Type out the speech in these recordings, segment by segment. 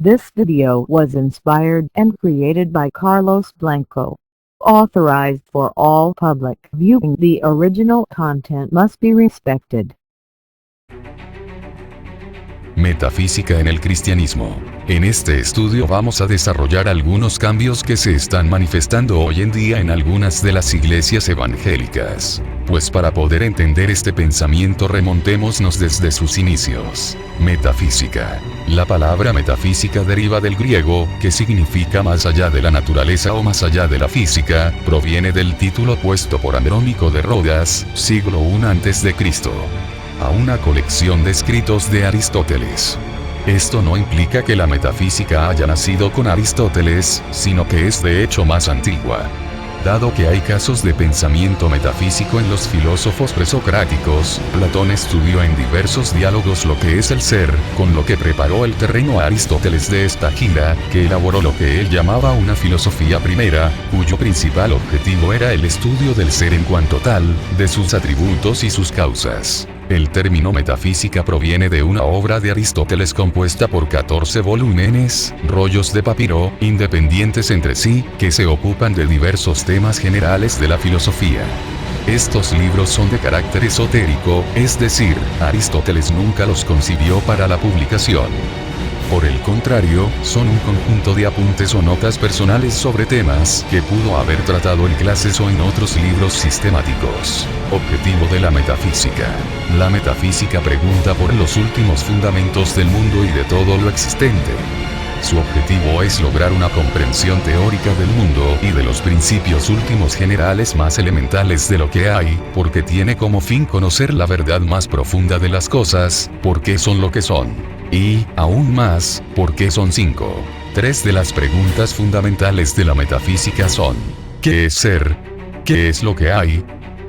This video was inspired and created by Carlos Blanco. Authorized for all public viewing. The original content must be respected. Metafísica en el cristianismo. En este estudio vamos a desarrollar algunos cambios que se están manifestando hoy en día en algunas de las iglesias evangélicas. Pues para poder entender este pensamiento remontémonos desde sus inicios. Metafísica. La palabra metafísica deriva del griego, que significa más allá de la naturaleza o más allá de la física, proviene del título puesto por Andrónico de Rodas, siglo I a.C., a una colección de escritos de Aristóteles. Esto no implica que la metafísica haya nacido con Aristóteles, sino que es de hecho más antigua. Dado que hay casos de pensamiento metafísico en los filósofos presocráticos, Platón estudió en diversos diálogos lo que es el ser, con lo que preparó el terreno a Aristóteles de esta gira, que elaboró lo que él llamaba una filosofía primera, cuyo principal objetivo era el estudio del ser en cuanto tal, de sus atributos y sus causas. El término metafísica proviene de una obra de Aristóteles compuesta por 14 volúmenes, rollos de papiro, independientes entre sí, que se ocupan de diversos temas generales de la filosofía. Estos libros son de carácter esotérico, es decir, Aristóteles nunca los concibió para la publicación. Por el contrario, son un conjunto de apuntes o notas personales sobre temas que pudo haber tratado en clases o en otros libros sistemáticos. Objetivo de la metafísica. La metafísica pregunta por los últimos fundamentos del mundo y de todo lo existente. Su objetivo es lograr una comprensión teórica del mundo y de los principios últimos generales más elementales de lo que hay, porque tiene como fin conocer la verdad más profunda de las cosas, por qué son lo que son. Y, aún más, ¿por qué son 5? 3 de las preguntas fundamentales de la metafísica son: ¿qué es ser? ¿Qué es lo que hay?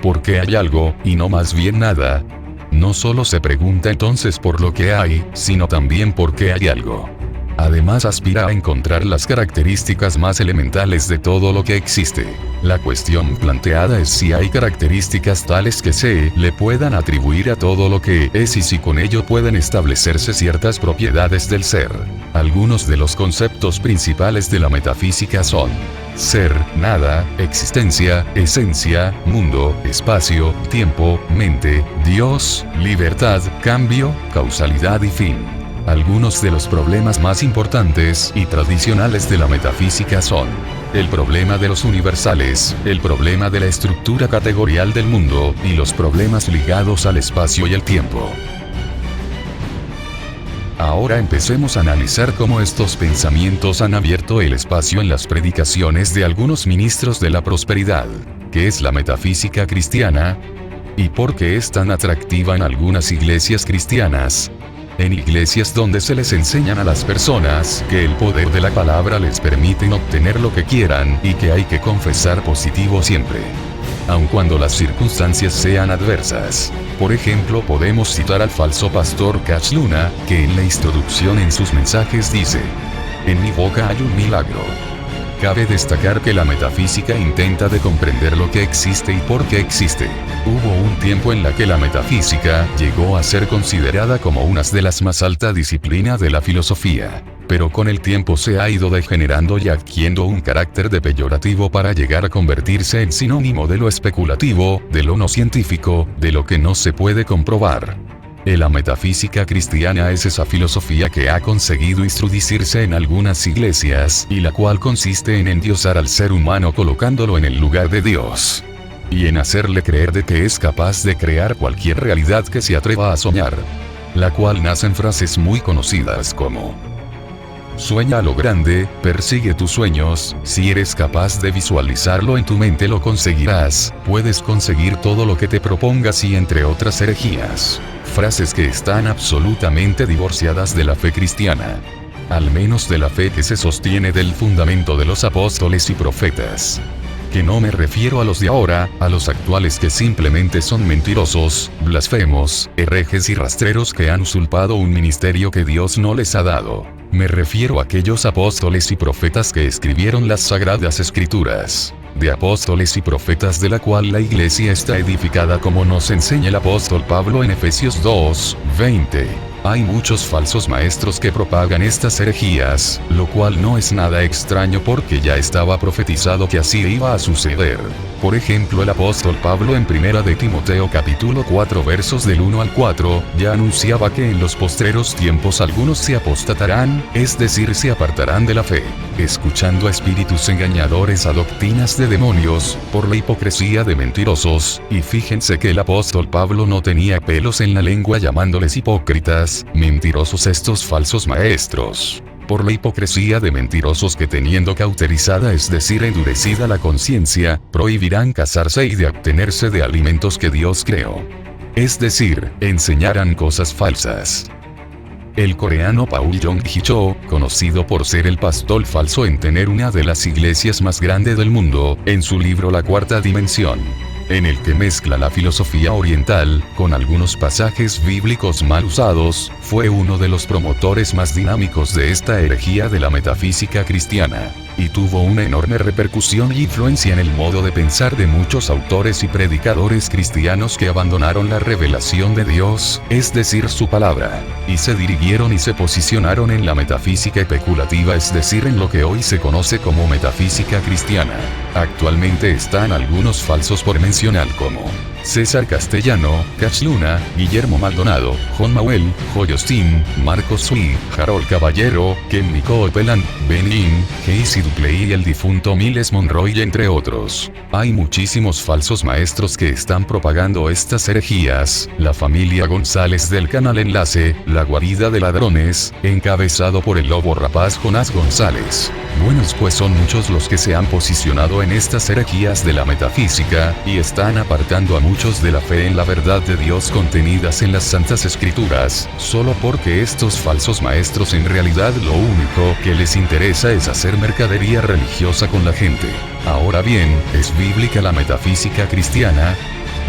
¿Por qué hay algo, y no más bien nada? No solo se pregunta entonces por lo que hay, sino también por qué hay algo. Además aspira a encontrar las características más elementales de todo lo que existe. La cuestión planteada es si hay características tales que se le puedan atribuir a todo lo que es y si con ello pueden establecerse ciertas propiedades del ser. Algunos de los conceptos principales de la metafísica son: ser, nada, existencia, esencia, mundo, espacio, tiempo, mente, Dios, libertad, cambio, causalidad y fin. Algunos de los problemas más importantes y tradicionales de la metafísica son: el problema de los universales, el problema de la estructura categorial del mundo, y los problemas ligados al espacio y el tiempo. Ahora empecemos a analizar cómo estos pensamientos han abierto el espacio en las predicaciones de algunos ministros de la prosperidad. ¿Qué es la metafísica cristiana? ¿Y por qué es tan atractiva en algunas iglesias cristianas? En iglesias donde se les enseñan a las personas que el poder de la palabra les permite obtener lo que quieran y que hay que confesar positivo siempre, aun cuando las circunstancias sean adversas. Por ejemplo, podemos citar al falso pastor Cash Luna, que en la introducción en sus mensajes dice: en mi boca hay un milagro. Cabe destacar que la metafísica intenta de comprender lo que existe y por qué existe. Hubo un tiempo en la que la metafísica llegó a ser considerada como una de las más altas disciplinas de la filosofía. Pero con el tiempo se ha ido degenerando y adquiriendo un carácter de peyorativo para llegar a convertirse en sinónimo de lo especulativo, de lo no científico, de lo que no se puede comprobar. La metafísica cristiana es esa filosofía que ha conseguido introducirse en algunas iglesias, y la cual consiste en endiosar al ser humano colocándolo en el lugar de Dios, y en hacerle creer de que es capaz de crear cualquier realidad que se atreva a soñar. La cual nace en frases muy conocidas como: sueña a lo grande, persigue tus sueños, si eres capaz de visualizarlo en tu mente lo conseguirás, puedes conseguir todo lo que te propongas, y entre otras herejías. Frases que están absolutamente divorciadas de la fe cristiana. Al menos de la fe que se sostiene del fundamento de los apóstoles y profetas. Que no me refiero a los de ahora, a los actuales que simplemente son mentirosos, blasfemos, herejes y rastreros que han usurpado un ministerio que Dios no les ha dado. Me refiero a aquellos apóstoles y profetas que escribieron las sagradas escrituras. De apóstoles y profetas de la cual la iglesia está edificada como nos enseña el apóstol Pablo en Efesios 2:20. Hay muchos falsos maestros que propagan estas herejías, lo cual no es nada extraño porque ya estaba profetizado que así iba a suceder. Por ejemplo, el apóstol Pablo en 1 de Timoteo capítulo 4 versos del 1 al 4, ya anunciaba que en los postreros tiempos algunos se apostatarán, es decir, se apartarán de la fe, escuchando a espíritus engañadores, a doctrinas de demonios, por la hipocresía de mentirosos, y fíjense que el apóstol Pablo no tenía pelos en la lengua llamándoles hipócritas, mentirosos estos falsos maestros. Por la hipocresía de mentirosos que teniendo cauterizada, es decir, endurecida la conciencia, prohibirán casarse y de abstenerse de alimentos que Dios creó. Es decir, enseñarán cosas falsas. El coreano Paul Yong-Hee Cho, conocido por ser el pastor falso en tener una de las iglesias más grandes del mundo, en su libro La Cuarta Dimensión, en el que mezcla la filosofía oriental con algunos pasajes bíblicos mal usados, fue uno de los promotores más dinámicos de esta herejía de la metafísica cristiana, y tuvo una enorme repercusión y influencia en el modo de pensar de muchos autores y predicadores cristianos que abandonaron la revelación de Dios, es decir, su palabra, y se dirigieron y se posicionaron en la metafísica especulativa, es decir, en lo que hoy se conoce como metafísica cristiana. Actualmente están algunos falsos por mencionar como César Castellano, Cash Luna, Guillermo Maldonado, John Mauel, Joy Austin, Marcos Sui, Harold Caballero, Ken Copeland, Ben Yin, Casey Dupley y el difunto Miles Monroe, entre otros. Hay muchísimos falsos maestros que están propagando estas herejías. La familia González del canal Enlace, La Guarida de Ladrones, encabezado por el lobo rapaz Jonás González. Buenos, pues son muchos los que se han posicionado en estas herejías de la metafísica, y están apartando a muchos de la fe en la verdad de Dios contenidas en las Santas Escrituras, solo porque estos falsos maestros en realidad lo único que les interesa es hacer mercadería religiosa con la gente. Ahora bien, ¿es bíblica la metafísica cristiana?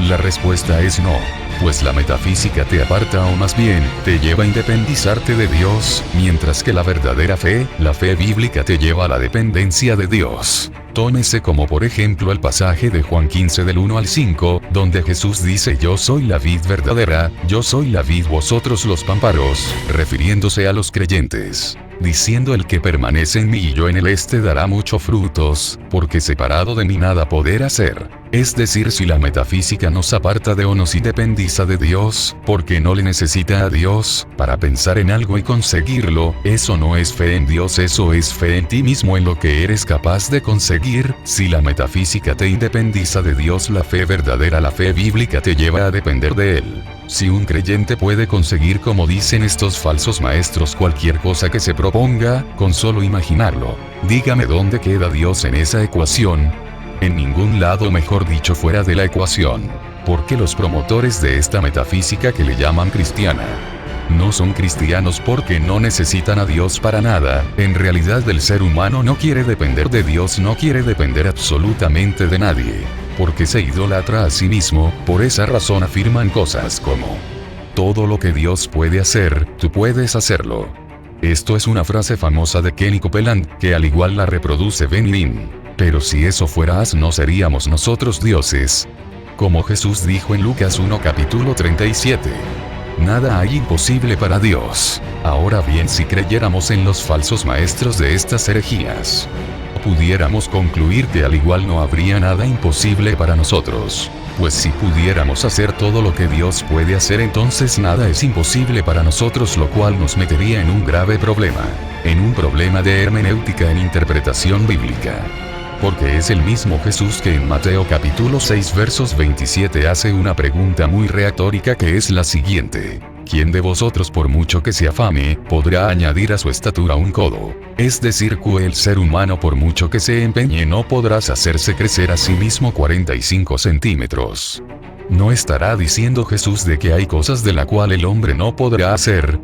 La respuesta es no, pues la metafísica te aparta o más bien, te lleva a independizarte de Dios, mientras que la verdadera fe, la fe bíblica te lleva a la dependencia de Dios. Tómese como por ejemplo el pasaje de Juan 15 del 1 al 5, donde Jesús dice: yo soy la vid verdadera, yo soy la vid, vosotros los pámpanos, refiriéndose a los creyentes. Diciendo: el que permanece en mí y yo en él, este dará muchos frutos, porque separado de mí nada poder hacer. Es decir, si la metafísica nos aparta de o nos independiza de Dios, porque no le necesita a Dios, para pensar en algo y conseguirlo, eso no es fe en Dios, eso es fe en ti mismo, en lo que eres capaz de conseguir. Si la metafísica te independiza de Dios, la fe verdadera, la fe bíblica, te lleva a depender de Él. Si un creyente puede conseguir, como dicen estos falsos maestros, cualquier cosa que se proponga, con solo imaginarlo, dígame dónde queda Dios en esa ecuación. En ningún lado, mejor dicho, fuera de la ecuación. Porque los promotores de esta metafísica que le llaman cristiana, no son cristianos porque no necesitan a Dios para nada. En realidad, el ser humano no quiere depender de Dios, no quiere depender absolutamente de nadie, porque se idolatra a sí mismo. Por esa razón afirman cosas como: todo lo que Dios puede hacer, tú puedes hacerlo. Esto es una frase famosa de Kenny Copeland, que al igual la reproduce Ben Lin. Pero si eso fuera así, no seríamos nosotros dioses. Como Jesús dijo en Lucas 1 capítulo 37. Nada hay imposible para Dios. Ahora bien, si creyéramos en los falsos maestros de estas herejías, pudiéramos concluir que al igual no habría nada imposible para nosotros. Pues si pudiéramos hacer todo lo que Dios puede hacer, entonces nada es imposible para nosotros, lo cual nos metería en un grave problema. En un problema de hermenéutica en interpretación bíblica. Porque es el mismo Jesús que en Mateo capítulo 6 versos 27 hace una pregunta muy retórica, que es la siguiente: ¿quién de vosotros, por mucho que se afame, podrá añadir a su estatura un codo? Es decir, que el ser humano, por mucho que se empeñe, no podrás hacerse crecer a sí mismo 45 centímetros. ¿No estará diciendo Jesús de que hay cosas de la cual el hombre no podrá hacer?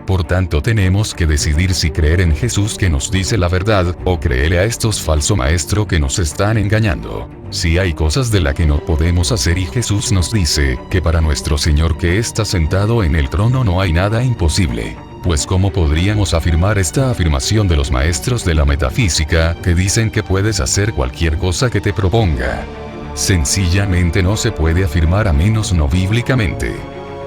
Por tanto, tenemos que decidir si creer en Jesús, que nos dice la verdad, o creerle a estos falsos maestros que nos están engañando. Si hay cosas de las que no podemos hacer y Jesús nos dice que para nuestro Señor que está sentado en el trono no hay nada imposible, pues ¿cómo podríamos afirmar esta afirmación de los maestros de la metafísica, que dicen que puedes hacer cualquier cosa que te proponga? Sencillamente no se puede afirmar, a menos no bíblicamente.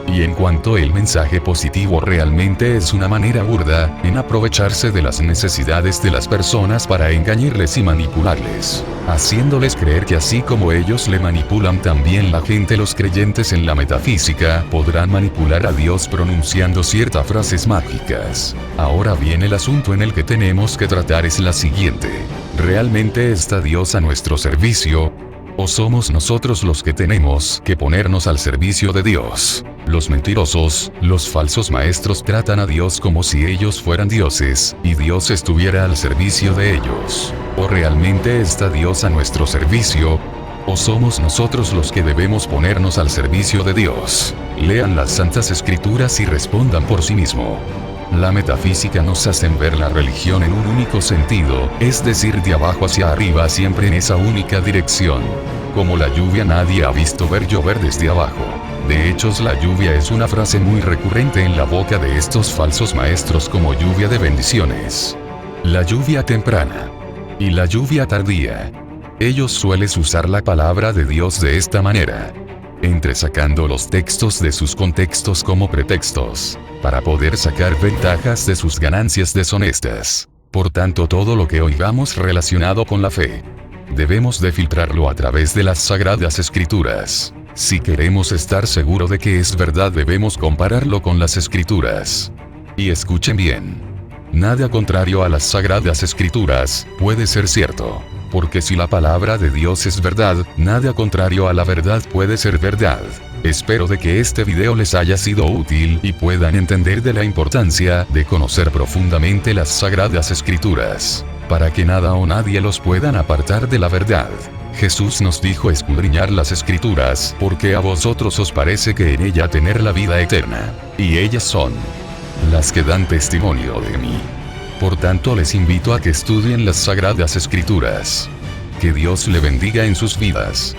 Y en cuanto el mensaje positivo realmente es una manera burda, en aprovecharse de las necesidades de las personas para engañarles y manipularles, haciéndoles creer que así como ellos le manipulan también la gente, los creyentes en la metafísica, podrán manipular a Dios pronunciando ciertas frases mágicas. Ahora bien, el asunto en el que tenemos que tratar es la siguiente. ¿Realmente está Dios a nuestro servicio? ¿O somos nosotros los que tenemos que ponernos al servicio de Dios? Los mentirosos, los falsos maestros tratan a Dios como si ellos fueran dioses, y Dios estuviera al servicio de ellos. ¿O realmente está Dios a nuestro servicio? ¿O somos nosotros los que debemos ponernos al servicio de Dios? Lean las Santas Escrituras y respondan por sí mismo. La metafísica nos hace ver la religión en un único sentido, es decir, de abajo hacia arriba, siempre en esa única dirección. Como la lluvia, nadie ha visto ver llover desde abajo. De hecho, la lluvia es una frase muy recurrente en la boca de estos falsos maestros como lluvia de bendiciones. La lluvia temprana. Y la lluvia tardía. Ellos suelen usar la palabra de Dios de esta manera, entresacando los textos de sus contextos como pretextos, para poder sacar ventajas de sus ganancias deshonestas. Por tanto, todo lo que oigamos relacionado con la fe, debemos de filtrarlo a través de las Sagradas Escrituras. Si queremos estar seguros de que es verdad, debemos compararlo con las Escrituras. Y escuchen bien. Nada contrario a las Sagradas Escrituras puede ser cierto. Porque si la palabra de Dios es verdad, nada contrario a la verdad puede ser verdad. Espero de que este video les haya sido útil y puedan entender de la importancia de conocer profundamente las Sagradas Escrituras, para que nada o nadie los puedan apartar de la verdad. Jesús nos dijo escudriñar las Escrituras, porque a vosotros os parece que en ella tener la vida eterna, y ellas son las que dan testimonio de mí. Por tanto, les invito a que estudien las Sagradas Escrituras. Que Dios le bendiga en sus vidas.